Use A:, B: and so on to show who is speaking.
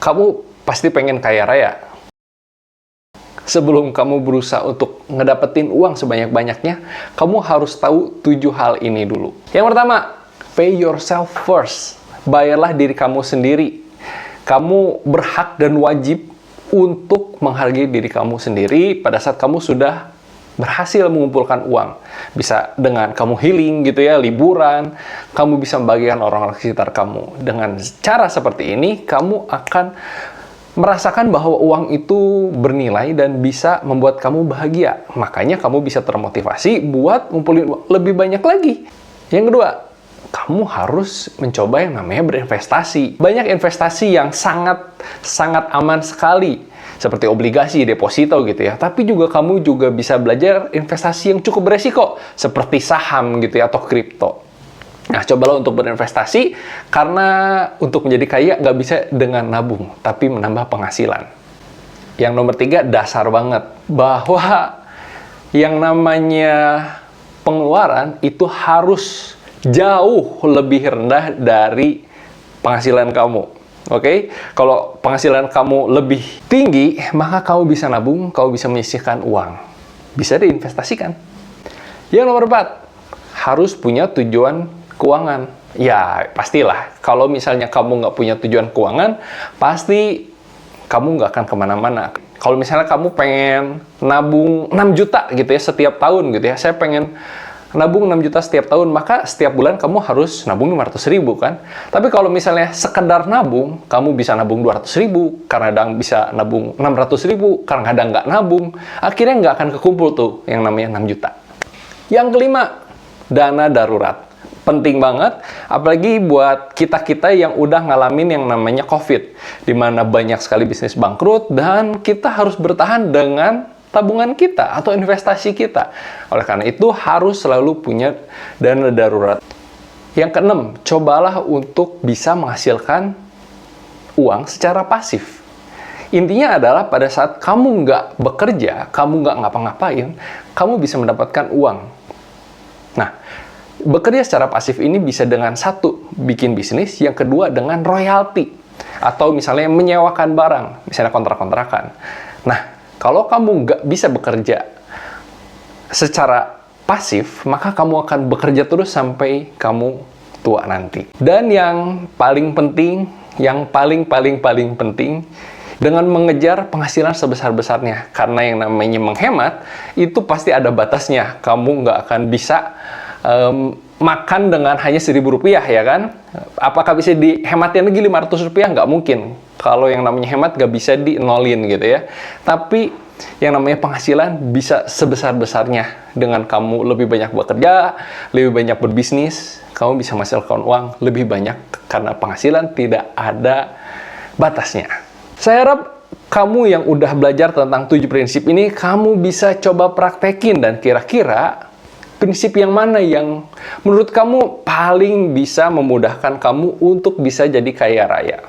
A: Kamu pasti pengen kaya raya. Sebelum kamu berusaha untuk ngedapetin uang sebanyak-banyaknya, kamu harus tahu 7 hal ini dulu. Yang pertama, pay yourself first. Bayarlah diri kamu sendiri. Kamu berhak dan wajib untuk menghargai diri kamu sendiri pada saat kamu sudah berhasil mengumpulkan uang. Bisa dengan kamu healing gitu ya, liburan, kamu bisa membagikan orang-orang sekitar kamu. Dengan cara seperti ini, kamu akan merasakan bahwa uang itu bernilai dan bisa membuat kamu bahagia. Makanya kamu bisa termotivasi buat ngumpulin lebih banyak lagi. Yang kedua, kamu harus mencoba yang namanya berinvestasi. Banyak investasi yang sangat aman sekali, seperti obligasi, deposito gitu ya. Tapi juga kamu juga bisa belajar investasi yang cukup beresiko, seperti saham gitu ya, atau kripto. Nah, cobalah untuk berinvestasi, karena untuk menjadi kaya nggak bisa dengan nabung, tapi menambah penghasilan. Yang nomor 3, dasar banget, bahwa yang namanya pengeluaran itu harus jauh lebih rendah dari penghasilan kamu. Oke, kalau penghasilan kamu lebih tinggi, maka kamu bisa nabung, kamu bisa menyisihkan uang. Bisa diinvestasikan. Yang nomor 4, harus punya tujuan keuangan. Ya, pastilah. Kalau misalnya kamu nggak punya tujuan keuangan, pasti kamu nggak akan kemana-mana. Kalau misalnya kamu pengen nabung 6 juta gitu ya, setiap tahun gitu ya, saya pengen nabung 6 juta setiap tahun, maka setiap bulan kamu harus nabung 500.000 kan. Tapi kalau misalnya sekedar nabung, kamu bisa nabung 200.000, kadang bisa nabung 600.000, kadang nggak nabung. Akhirnya nggak akan kekumpul tuh yang namanya 6 juta. Yang kelima, dana darurat. Penting banget, apalagi buat kita-kita yang udah ngalamin yang namanya COVID, di mana banyak sekali bisnis bangkrut, dan kita harus bertahan dengan tabungan kita atau investasi kita. Oleh karena itu harus selalu punya dana darurat. Yang keenam, cobalah untuk bisa menghasilkan uang secara pasif. Intinya adalah pada saat kamu nggak bekerja, kamu nggak ngapa-ngapain, kamu bisa mendapatkan uang. Nah, bekerja secara pasif ini bisa dengan satu, bikin bisnis, yang kedua dengan royalti, atau misalnya menyewakan barang, misalnya kontrak-kontrakan. Nah, kalau kamu nggak bisa bekerja secara pasif, maka kamu akan bekerja terus sampai kamu tua nanti. Dan yang paling penting, yang paling penting, dengan mengejar penghasilan sebesar-besarnya. Karena yang namanya menghemat, itu pasti ada batasnya. Kamu nggak akan bisa makan dengan hanya Rp1.000 ya kan? Apakah bisa dihematin lagi Rp500? Nggak mungkin. Kalau yang namanya hemat nggak bisa di-nolin gitu ya. Tapi yang namanya penghasilan bisa sebesar-besarnya. Dengan kamu lebih banyak bekerja, lebih banyak berbisnis, kamu bisa menghasilkan uang lebih banyak karena penghasilan tidak ada batasnya. Saya harap kamu yang udah belajar tentang 7 prinsip ini, kamu bisa coba praktekin, dan kira-kira prinsip yang mana yang menurut kamu paling bisa memudahkan kamu untuk bisa jadi kaya raya.